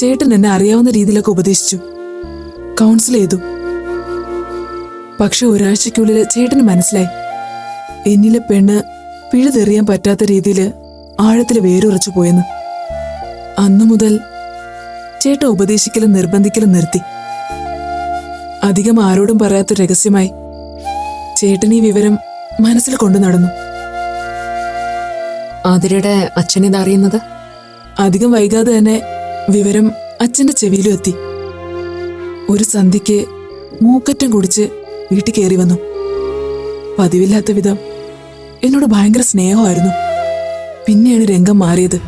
ചേട്ടൻ എന്നെ അറിയാവുന്ന രീതിയിലൊക്കെ ഉപദേശിച്ചു, കൗൺസിൽ ചെയ്തു. പക്ഷെ ഒരാഴ്ചയ്ക്കുള്ളിൽ ചേട്ടന് മനസ്സിലായി എന്നിലെ പെണ്ണ് പിഴുതെറിയാൻ പറ്റാത്ത രീതിയിൽ ആഴത്തിൽ വേരുറച്ചു പോയെന്ന്. അന്നു മുതൽ ചേട്ടൻ ഉപദേശിക്കലും നിർബന്ധിക്കലും നിർത്തി. അധികം ആരോടും പറയാത്ത രഹസ്യമായി ചേട്ടൻ ഈ വിവരം മനസ്സിൽ കൊണ്ടു നടന്നു. ആതിരയുടെ അച്ഛനിതറിയുന്നത്? അധികം വൈകാതെ തന്നെ വിവരം അച്ഛന്റെ ചെവിയിലും എത്തി. ഒരു സന്ധ്യയ്ക്ക് മൂക്കറ്റം കുടിച്ച് വീട്ടിൽ കയറി വന്നു. പതിവില്ലാത്ത വിധം എന്നോട് ഭയങ്കര സ്നേഹമായിരുന്നു. പിന്നെയാണ് രംഗം മാറിയത്.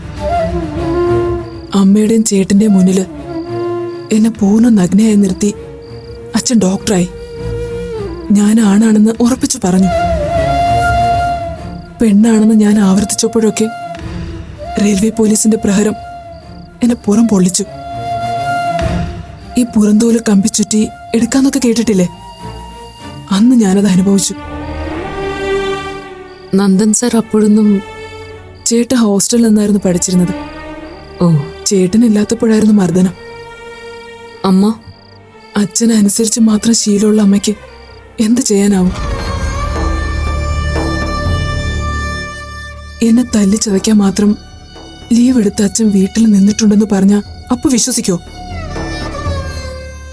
അമ്മയുടെയും ചേട്ടന്റെയും മുന്നില് എന്നെ പൂർണ്ണ നഗ്നയായി നിർത്തി അച്ഛൻ ഡോക്ടറായി. ഞാൻ ആണാണെന്ന് ഉറപ്പിച്ചു പറഞ്ഞു. പെണ്ണാണെന്ന് ഞാൻ ആവർത്തിച്ചപ്പോഴൊക്കെ റെയിൽവേ പോലീസിന്റെ പ്രഹരം എന്നെ പുറം പൊള്ളിച്ചു. ഈ പുറന്തോല് കമ്പിച്ചുറ്റി എടുക്കാന്നൊക്കെ കേട്ടിട്ടില്ലേ? അന്ന് ഞാനത് അനുഭവിച്ചു. നന്ദൻ സാർ അപ്പോഴൊന്നും? ചേട്ടൻ ഹോസ്റ്റലിൽ നിന്നായിരുന്നു പഠിച്ചിരുന്നത്. ഓ. ചേട്ടനില്ലാത്തപ്പോഴായിരുന്നു മർദ്ദനം. അമ്മ? അച്ഛനനുസരിച്ച് മാത്രം ശീലമുള്ള അമ്മയ്ക്ക് എന്ത് ചെയ്യാനാവും? എന്നെ തല്ലി ചതയ്ക്കാൻ മാത്രം ലീവ് എടുത്ത് അച്ഛൻ വീട്ടിൽ നിന്നിട്ടുണ്ടെന്ന് പറഞ്ഞാൽ അപ്പൊ വിശ്വസിക്കോ?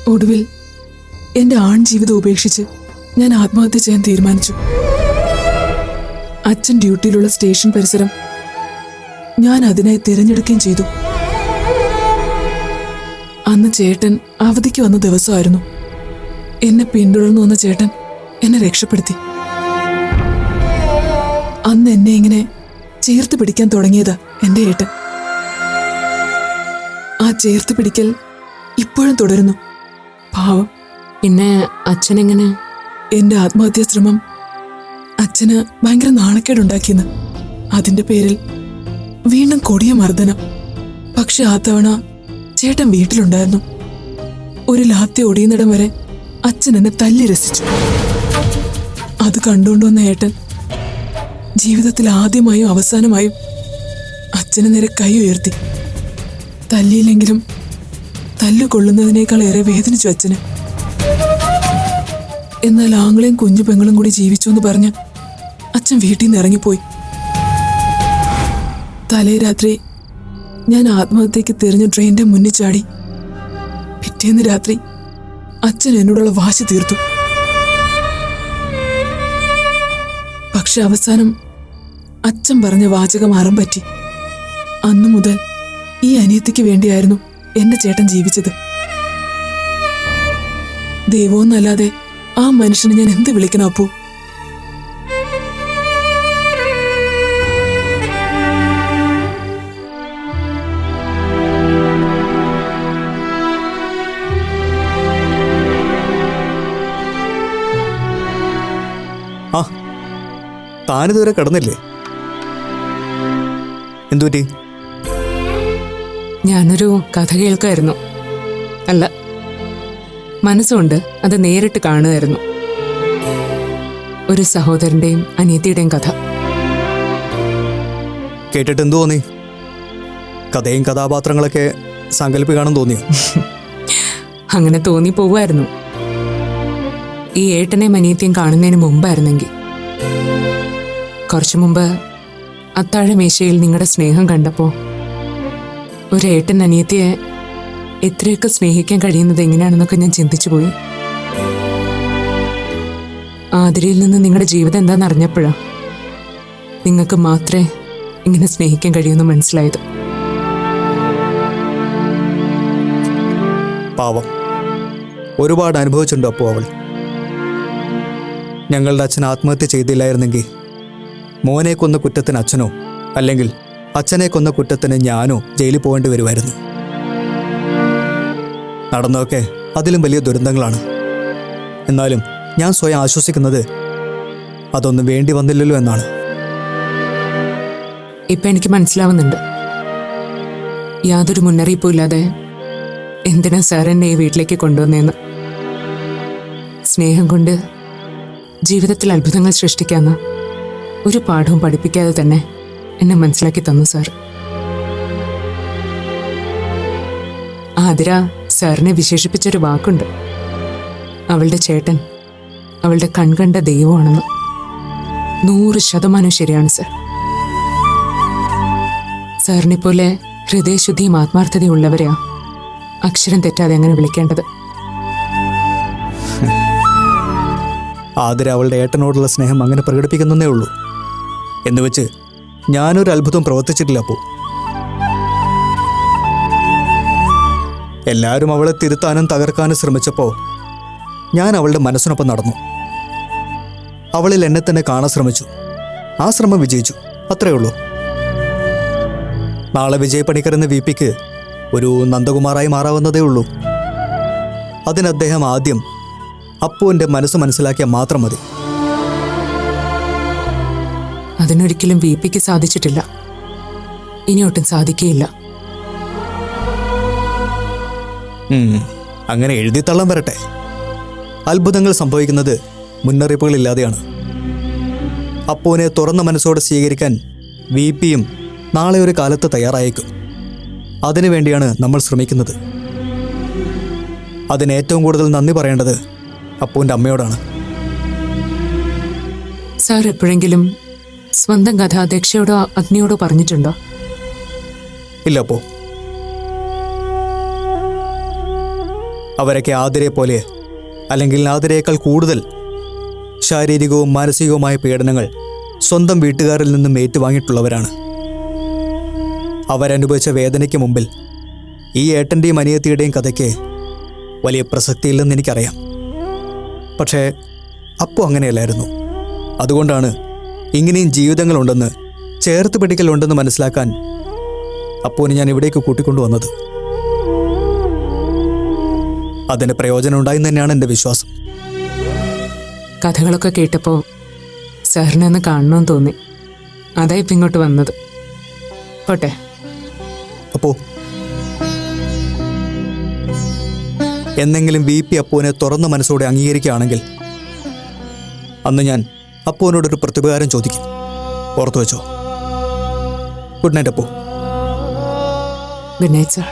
ഒടുവിൽ എന്റെ ആൺ ജീവിതം ഉപേക്ഷിച്ച് ഞാൻ ആത്മഹത്യ ചെയ്യാൻ തീരുമാനിച്ചു. അച്ഛൻ ഡ്യൂട്ടിയിലുള്ള സ്റ്റേഷൻ പരിസരം ഞാൻ അതിനായി തിരഞ്ഞെടുക്കുകയും ചെയ്തു. അന്ന് ചേട്ടൻ അവധിക്ക് വന്ന ദിവസമായിരുന്നു. എന്നെ പിന്തുടർന്നു വന്ന ചേട്ടൻ എന്നെ രക്ഷപ്പെടുത്തി. അന്ന് എന്നെ ഇങ്ങനെ ചേർത്ത് പിടിക്കാൻ തുടങ്ങിയതാ എന്റെ ഏട്ടൻ. ആ ചേർത്ത് പിടിക്കൽ ഇപ്പോഴും തുടരുന്നു. പാവം. പിന്നെ അച്ഛനെങ്ങനെ? എന്റെ ആത്മഹത്യാ ശ്രമം അച്ഛന് ഭയങ്കര നാണക്കേടുണ്ടാക്കിയെന്ന്. അതിന്റെ പേരിൽ വീണ്ടും കൊടിയ മർദ്ദനം. പക്ഷെ ആ തവണ ചേട്ടൻ വീട്ടിലുണ്ടായിരുന്നു. ഒരു ലാത്തി ഒടിയുന്നിടം വരെ അച്ഛൻ എന്നെ തല്ലി രസിച്ചു. അത് കണ്ടുകൊണ്ടുവന്ന ഏട്ടൻ ജീവിതത്തിൽ ആദ്യമായും അവസാനമായും അച്ഛന് നേരെ കൈ ഉയർത്തി. തല്ലിയില്ലെങ്കിലും തല്ലുകൊള്ളുന്നതിനേക്കാൾ ഏറെ വേദനിച്ചു അച്ഛന്. എന്നാൽ ആങ്ങളെയും കുഞ്ഞു പെങ്ങളും കൂടി ജീവിച്ചു എന്ന് പറഞ്ഞ് അച്ഛൻ വീട്ടിൽ നിന്ന് ഇറങ്ങിപ്പോയി. തലേ രാത്രി ഞാൻ ആത്മഹത്യക്ക് തിരിഞ്ഞ് ട്രെയിനിന്റെ മുന്നിൽ ചാടി. പിറ്റേന്ന് രാത്രി അച്ഛൻ എന്നോടുള്ള വാശി തീർത്തു. പക്ഷെ അവസാനം അച്ഛൻ പറഞ്ഞ വാചകം അറം പറ്റി. അന്നു മുതൽ ഈ അനിയത്തിക്ക് വേണ്ടിയായിരുന്നു എന്റെ ചേട്ടൻ ജീവിച്ചത്. ദൈവമെന്നല്ലാതെ ആ മനുഷ്യനെ ഞാൻ എന്ത് വിളിക്കണം അപ്പോ? ആ, താനിതുവരെ കിടന്നില്ലേ? എന്തുപറ്റി? ഞാനൊരു കഥ കേൾക്കായിരുന്നു. അല്ല, മനസ്സുകൊണ്ട് അത് നേരിട്ട് കാണുമായിരുന്നു. ഒരു സഹോദരന്റെയും അനിയത്തിയുടെയും കഥ. കേട്ടിട്ട് എന്തു തോന്നി? കഥയും കഥാപാത്രങ്ങളൊക്കെ സങ്കല്പിക്കാണെന്ന് തോന്നിയോ? അങ്ങനെ തോന്നിപ്പോവായിരുന്നു. ഈ ഏട്ടനെയും അനിയത്തിയും കാണുന്നതിന് മുമ്പായിരുന്നെങ്കിൽ. കുറച്ചു മുമ്പ് അത്താഴമേശയിൽ നിങ്ങളുടെ സ്നേഹം കണ്ടപ്പോൾ ഒരു ഏട്ടൻ അനിയത്തിയെ എത്രയൊക്കെ സ്നേഹിക്കാൻ കഴിയുന്നത് എങ്ങനെയാണെന്നൊക്കെ ഞാൻ ചിന്തിച്ചു പോയി. ആതിരയിൽ നിന്ന് നിങ്ങളുടെ ജീവിതം എന്താണെന്ന് അറിഞ്ഞപ്പോഴാ നിങ്ങൾക്ക് മാത്രമേ ഇങ്ങനെ സ്നേഹിക്കാൻ കഴിയുമെന്ന് മനസ്സിലായത്. പാവം, ഒരുപാട് അനുഭവിച്ചിട്ടുണ്ട് അപ്പോൾ അവൾ. ഞങ്ങളുടെ അച്ഛൻ ആത്മഹത്യ ചെയ്തില്ലായിരുന്നെങ്കിൽ മോനെ കൊന്ന കുറ്റത്തിന് അച്ഛനോ അല്ലെങ്കിൽ അച്ഛനെ കൊന്ന കുറ്റത്തിന് ഞാനോ ജയിലിൽ പോകേണ്ടി വരുമായിരുന്നു. നടന്നതൊക്കെ അതിലും വലിയ ദുരന്തങ്ങളാണ്. എന്നാലും ഞാൻ സ്വയം ആശ്വസിക്കുന്നത് അതൊന്നും വേണ്ടി വന്നില്ലല്ലോ എന്നാണ്. ഇപ്പം എനിക്ക് മനസ്സിലാവുന്നുണ്ട്, യാതൊരു മുന്നറിയിപ്പും ഇല്ലാതെ എന്തിനാ സാർ എന്നെ ഈ വീട്ടിലേക്ക് കൊണ്ടുവന്നേന്ന്. സ്നേഹം കൊണ്ട് ജീവിതത്തിൽ അത്ഭുതങ്ങൾ സൃഷ്ടിക്കാന്ന് ഒരു പാഠവും പഠിപ്പിക്കാതെ തന്നെ എന്നെ മനസ്സിലാക്കി തന്നു സാർ. ആതിര സാറിനെ വിശേഷിപ്പിച്ചൊരു വാക്കുണ്ട്. അവളുടെ ചേട്ടൻ അവളുടെ കൺകണ്ട ദൈവമാണെന്ന്. 100% ശരിയാണ് സർ. സാറിനെ പോലെ ഹൃദയശുദ്ധിയും ആത്മാർത്ഥതയും ഉള്ളവരെയാ അക്ഷരം തെറ്റാതെ അങ്ങനെ വിളിക്കേണ്ടത്. ആതിര അവളുടെ ഏട്ടനോടുള്ള സ്നേഹം അങ്ങനെ പ്രകടിപ്പിക്കുന്നേ ഉള്ളൂ. എന്നുവെച്ച് ഞാനൊരു അത്ഭുതം പ്രവർത്തിച്ചിട്ടില്ല. അപ്പോൾ എല്ലാവരും അവളെ തിരുത്താനും തകർക്കാനും ശ്രമിച്ചപ്പോൾ ഞാൻ അവളുടെ മനസ്സിനൊപ്പം നടന്നു. അവളിൽ എന്നെ തന്നെ കാണാൻ ശ്രമിച്ചു. ആ ശ്രമം വിജയിച്ചു. അത്രയേ ഉള്ളൂ. നാളെ വിജയ് പണിക്കർ എന്ന VPക്ക് ഒരു നന്ദകുമാറായി മാറാവുന്നതേ ഉള്ളൂ. അതിന് അദ്ദേഹം ആദ്യം അപ്പുവിൻ്റെ മനസ്സ് മനസ്സിലാക്കിയാൽ മാത്രം മതി. അതിനൊരിക്കലും VPക്ക് സാധിച്ചിട്ടില്ല, ഇനിയൊട്ടും സാധിക്കുകയില്ല. അങ്ങനെ എഴുതിത്തള്ളാൻ വരട്ടെ. അത്ഭുതങ്ങൾ സംഭവിക്കുന്നത് മുന്നറിയിപ്പുകളില്ലാതെയാണ്. അപ്പുവിനെ തുറന്ന മനസ്സോടെ സ്വീകരിക്കാൻ VPയും നാളെ ഒരു കാലത്ത് തയ്യാറായേക്കും. അതിനുവേണ്ടിയാണ് നമ്മൾ ശ്രമിക്കുന്നത്. അതിന് ഏറ്റവും കൂടുതൽ നന്ദി പറയേണ്ടത് അപ്പുവിൻ്റെ അമ്മയോടാണ്. സാർ എപ്പോഴെങ്കിലും സ്വന്തം കഥ ദക്ഷയോടോ അഗ്നിയോടോ പറഞ്ഞിട്ടുണ്ടോ? ഇല്ല. അപ്പോ അവരൊക്കെ ആതിരയെ പോലെ, അല്ലെങ്കിൽ ആതിരയേക്കാൾ കൂടുതൽ ശാരീരികവും മാനസികവുമായ പീഡനങ്ങൾ സ്വന്തം വീട്ടുകാരിൽ നിന്നും ഏറ്റുവാങ്ങിയിട്ടുള്ളവരാണ്. അവരനുഭവിച്ച വേദനയ്ക്ക് മുമ്പിൽ ഈ ഏട്ടൻ്റെയും അനിയത്തിയുടെയും കഥയ്ക്ക് വലിയ പ്രസക്തിയില്ലെന്ന് എനിക്കറിയാം. പക്ഷേ അപ്പോൾ അങ്ങനെയല്ലായിരുന്നു. അതുകൊണ്ടാണ് ഇങ്ങനെയും ജീവിതങ്ങളുണ്ടെന്ന്, ചേർത്ത് പിടിക്കലുണ്ടെന്ന് മനസ്സിലാക്കാൻ അപ്പൂനെ ഞാൻ ഇവിടേക്ക് കൂട്ടിക്കൊണ്ടുവന്നത്. അതിന് പ്രയോജനം ഉണ്ടായെന്ന് തന്നെയാണ് എൻ്റെ വിശ്വാസം. കഥകളൊക്കെ കേട്ടപ്പോൾ സാറിനെ ഒന്ന് കാണണമെന്ന് തോന്നി. അതാ ഇപ്പം ഇങ്ങോട്ട് വന്നത്. പോട്ടെ. അപ്പോൾ എന്നെങ്കിലും VP അപ്പൂനെ തുറന്ന മനസ്സോടെ അംഗീകരിക്കുകയാണെങ്കിൽ അന്ന് ഞാൻ അപ്പൂനോടൊരു പ്രത്യുപകാരം ചോദിക്കും. ഓർത്തു വെച്ചോ. Good night Appu. Good night sir.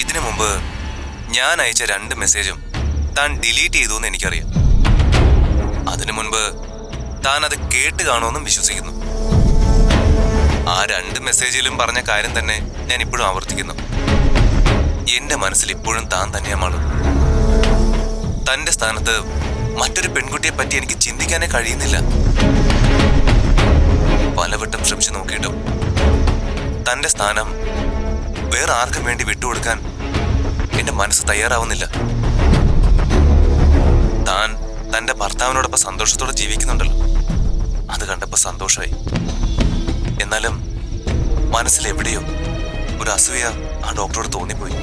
ഇതിനു മുമ്പ് ഞാൻ അയച്ച 2 മെസ്സേജും താൻ ഡിലീറ്റ് ചെയ്തു എന്ന് എനിക്കറിയാം. അതിനു മുൻപ് താൻ അത് കേട്ട് കാണുമെന്നും വിശ്വസിക്കുന്നു. ആ 2 മെസ്സേജിലും പറഞ്ഞ കാര്യം തന്നെ ഞാൻ ഇപ്പോഴും ആവർത്തിക്കുന്നു. എന്റെ മനസ്സിൽ ഇപ്പോഴും താൻ തന്നെയാണ്. തന്റെ സ്ഥാനത്ത് മറ്റൊരു പെൺകുട്ടിയെ പറ്റി എനിക്ക് ചിന്തിക്കാനേ കഴിയുന്നില്ല. പലവട്ടം ശ്രമിച്ചു നോക്കിയിട്ടും തന്റെ സ്ഥാനം വേറെ ആർക്കും വേണ്ടി വിട്ടുകൊടുക്കാൻ എന്റെ മനസ്സ് തയ്യാറാവുന്നില്ല. താൻ തന്റെ ഭർത്താവിനോടൊപ്പം സന്തോഷത്തോടെ ജീവിക്കുന്നുണ്ടല്ലോ, അത് കണ്ടപ്പോൾ സന്തോഷമായി. എന്നാലും മനസ്സിലെവിടെയോ ഒരു അസൂയ ആ ഡോക്ടറോട് തോന്നിപ്പോയി.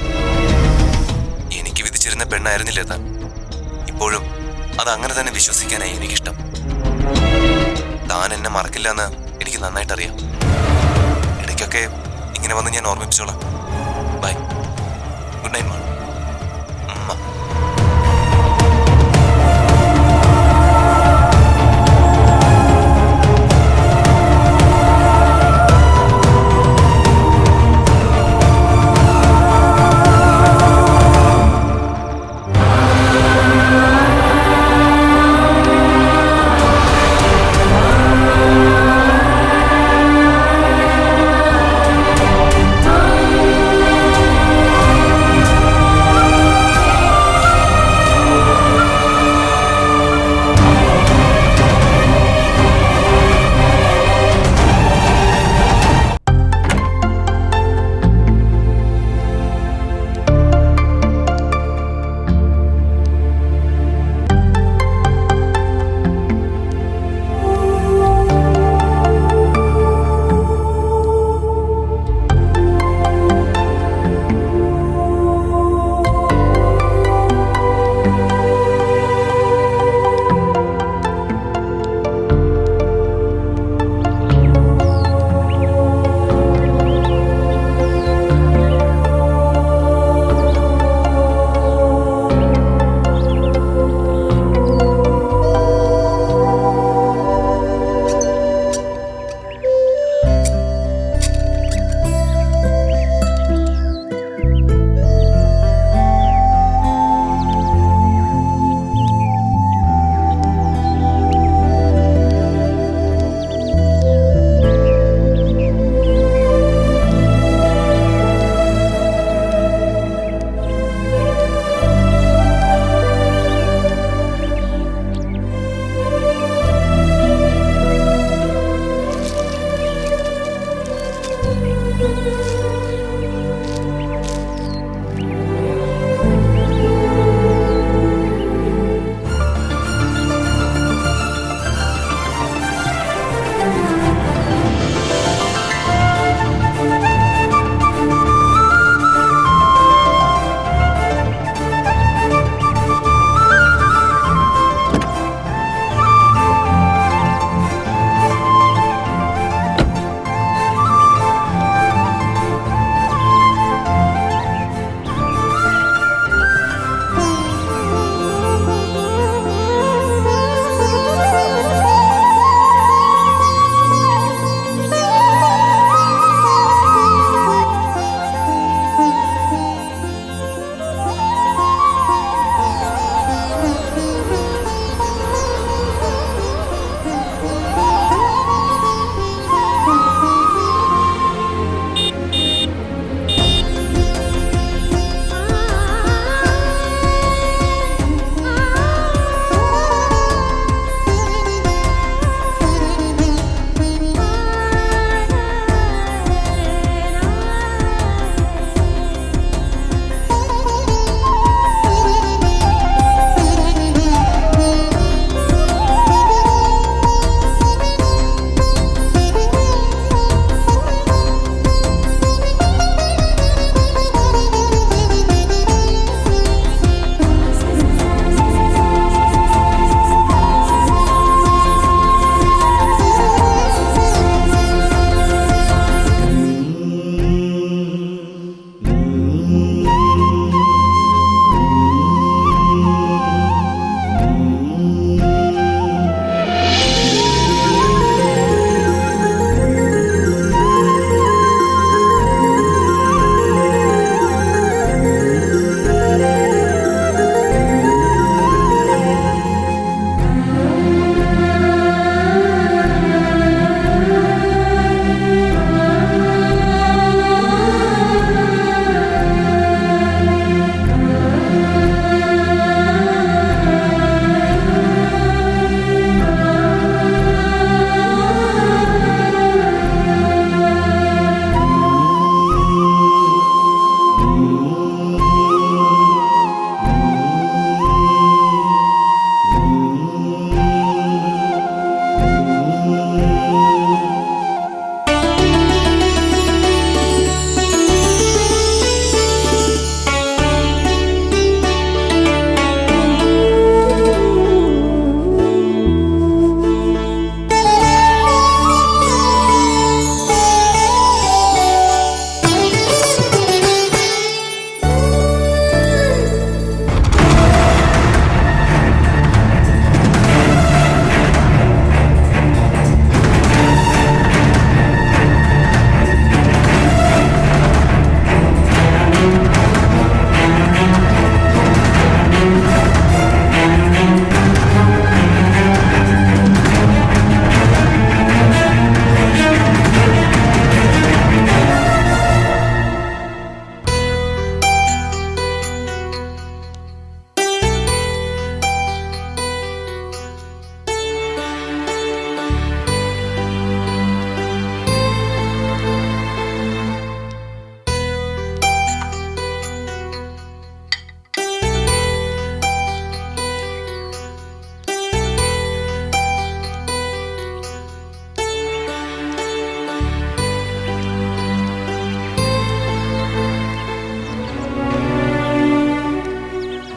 എനിക്ക് വിധിച്ചിരുന്ന പെണ്ണായിരുന്നില്ലേ താൻ. ഇപ്പോഴും അത് അങ്ങനെ തന്നെ വിശ്വസിക്കാനായി എനിക്കിഷ്ടം. താൻ എന്നെ മറക്കില്ല എന്ന് എനിക്ക് നന്നായിട്ടറിയാം. ഇടയ്ക്കൊക്കെ ഇങ്ങനെ വന്ന് ഞാൻ ഓർമ്മിപ്പിച്ചോളാം. ബൈ. ഗുഡ് നൈറ്റ് മാം.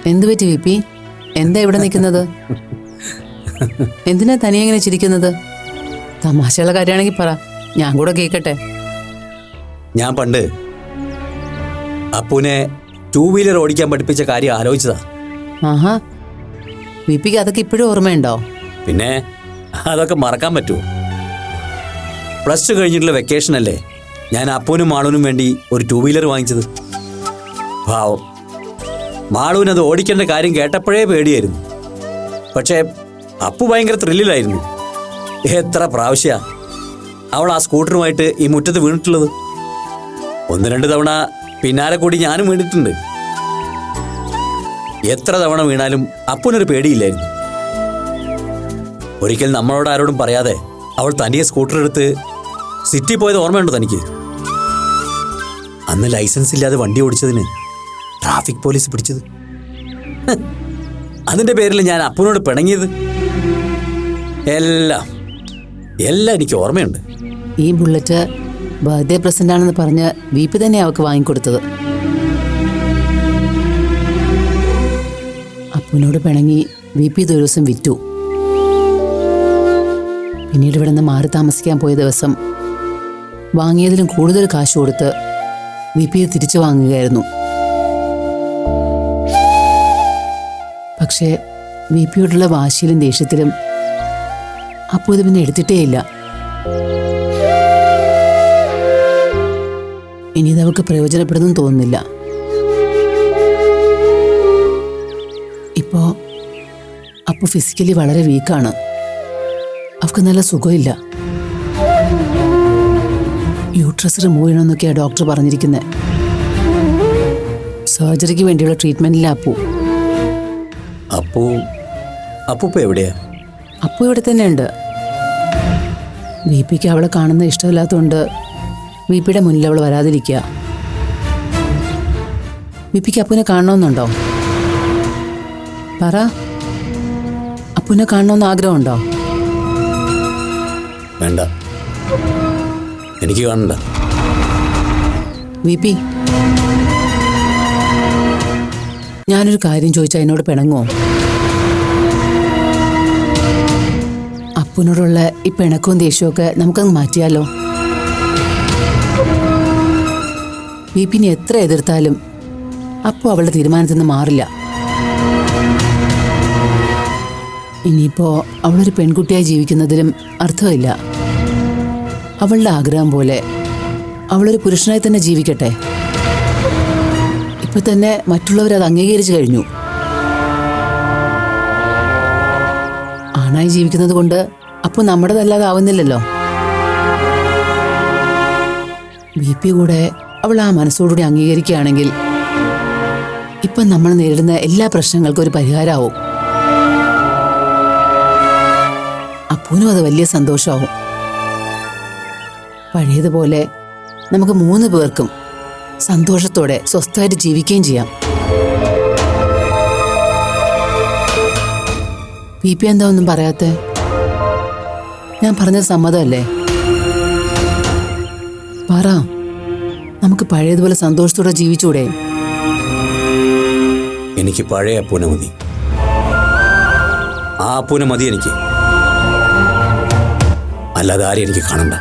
എന്തു പറ്റി വിപി? എന്താ ഇവിടെ നിൽക്കുന്നത്? എന്തിനാ തനിയെ ഇങ്ങനെ ചിരിക്കുന്നത്? തമാശയുള്ള കാര്യമാണെങ്കിൽ പറ, ഞാൻ കൂടെ കേൾക്കട്ടെ. ഞാൻ പണ്ട് അപ്പുവിനെ 2 വീലർ ഓടിക്കാൻ പഠിപ്പിച്ച കാര്യം ആലോചിച്ചതാ. ആഹാ, വിപിക്ക് അതൊക്കെ ഇപ്പോഴും ഓർമ്മയുണ്ടോ? പിന്നെ അതൊക്കെ മറക്കാൻ പറ്റുമോ? +2 കഴിഞ്ഞിട്ടുള്ള വെക്കേഷൻ അല്ലേ ഞാൻ അപ്പുവിനും മാളൂനും വേണ്ടി ഒരു 2 വീലർ വാങ്ങിച്ചത്. പാവം മാളൂന് അത് ഓടിക്കേണ്ട കാര്യം കേട്ടപ്പോഴേ പേടിയായിരുന്നു. പക്ഷേ അപ്പു ഭയങ്കര ത്രില്ലിലായിരുന്നു. എത്ര പ്രാവശ്യ അവൾ ആ സ്കൂട്ടറുമായിട്ട് ഈ മുറ്റത്ത് വീണിട്ടുള്ളത്. 1-2 തവണ പിന്നാലെ കൂടി ഞാനും വീണിട്ടുണ്ട്. എത്ര തവണ വീണാലും അപ്പുവിനൊരു പേടിയില്ലായിരുന്നു. ഒരിക്കൽ നമ്മളോട് ആരോടും പറയാതെ അവൾ തനിയെ സ്കൂട്ടർ എടുത്ത് സിറ്റി പോയത് ഓർമ്മയുണ്ടോ തനിക്ക്? അന്ന് ലൈസൻസ് ഇല്ലാതെ വണ്ടി ഓടിച്ചതിന് ട്രാഫിക് പോലീസ് പിടിച്ചത്. അതിന്റെ പേരിൽ ഞാൻ അപ്പുവിനോട് പിണങ്ങിയത് എല്ലാം എനിക്ക് ഓർമ്മയുണ്ട്. ഈ ബുള്ളറ്റ് ബർത്ത്ഡേ പ്രസന്റ് ആണെന്ന് പറഞ്ഞ് വിപി തന്നെ അവൾക്ക് വാങ്ങിക്കൊടുത്തത്. അപ്പുവിനോട് പിണങ്ങി വിപി ഒരു ദിവസം വിറ്റു. പിന്നീട് ഇവിടെ നിന്ന് മാറി താമസിക്കാൻ പോയ ദിവസം വാങ്ങിയതിലും കൂടുതൽ കാശ് കൊടുത്ത് വിപിയെ തിരിച്ചു വാങ്ങുകയായിരുന്നു. പക്ഷേ വിപിയോടുള്ള വാശിയിലും ദേഷ്യത്തിലും അപ്പു ഇത് പിന്നെ എടുത്തിട്ടേയില്ല. ഇനി ഇത് അവൾക്ക് പ്രയോജനപ്പെടുന്നു തോന്നുന്നില്ല. ഇപ്പോ അപ്പു ഫിസിക്കലി വളരെ വീക്കാണ്. അവൾക്ക് നല്ല സുഖമില്ല. യൂട്രസ് റിമൂവ് ചെയ്യണമെന്നൊക്കെയാണ് ഡോക്ടർ പറഞ്ഞിരിക്കുന്നത്. സർജറിക്ക് വേണ്ടിയുള്ള ട്രീറ്റ്മെന്റില്ല അപ്പു. അപ്പു എവിടെയാ? അപ്പു ഇവിടെ തന്നെ ഉണ്ട്. വിപിക്ക് അവളെ കാണുന്ന ഇഷ്ടമില്ലാത്തതുകൊണ്ട് വിപിയുടെ മുന്നിൽ അവൾ വരാതിരിക്കുക. വിപിക്ക് അപ്പുവിനെ കാണണമെന്നുണ്ടോ? പറ, അപ്പുവിനെ കാണണമെന്ന് ആഗ്രഹമുണ്ടോ? വേണ്ട, എനിക്ക് കാണണ്ട. വിപി, ഞാനൊരു കാര്യം ചോദിച്ചാൽ എന്നോട് പിണങ്ങുമോ? അപ്പുവിനോടുള്ള ഈ പിണക്കവും ദേഷ്യവും നമുക്കങ്ങ് മാറ്റിയാലോ? വിപിനെ എത്ര എതിർത്താലും അപ്പു അവളുടെ തീരുമാനത്തിൽ നിന്ന് മാറില്ല. ഇനിയിപ്പോ അവളൊരു പെൺകുട്ടിയായി ജീവിക്കുന്നതിലും അർത്ഥമില്ല. അവളുടെ ആഗ്രഹം പോലെ അവളൊരു പുരുഷനായി തന്നെ ജീവിക്കട്ടെ. ഇപ്പൊ തന്നെ മറ്റുള്ളവരത് അംഗീകരിച്ചു കഴിഞ്ഞു. ആണായി ജീവിക്കുന്നത് കൊണ്ട് അപ്പൊ നമ്മുടേതല്ലാതെ ആവുന്നില്ലല്ലോ. വിപി കൂടെ അവൾ ആ മനസ്സോടുകൂടി അംഗീകരിക്കുകയാണെങ്കിൽ ഇപ്പം നമ്മൾ നേരിടുന്ന എല്ലാ പ്രശ്നങ്ങൾക്കും ഒരു പരിഹാരമാവും. അപ്പൂനും അത് വലിയ സന്തോഷമാവും. പഴയതുപോലെ നമുക്ക് 3 പേർക്കും സന്തോഷത്തോടെ സ്വസ്ഥമായിട്ട് ജീവിക്കുകയും ചെയ്യാം. വിപി എന്താ ഒന്നും പറയാത്തെ? ഞാൻ പറഞ്ഞത് സമ്മതമല്ലേ? പറ, നമുക്ക് പഴയതുപോലെ സന്തോഷത്തോടെ ജീവിച്ചൂടെ? എനിക്ക് പഴയ അപ്പൂനെ മതി. ആ അപ്പൂനെ മതി എനിക്ക്. അല്ലാതെ ആരെയും എനിക്ക് കാണണ്ട.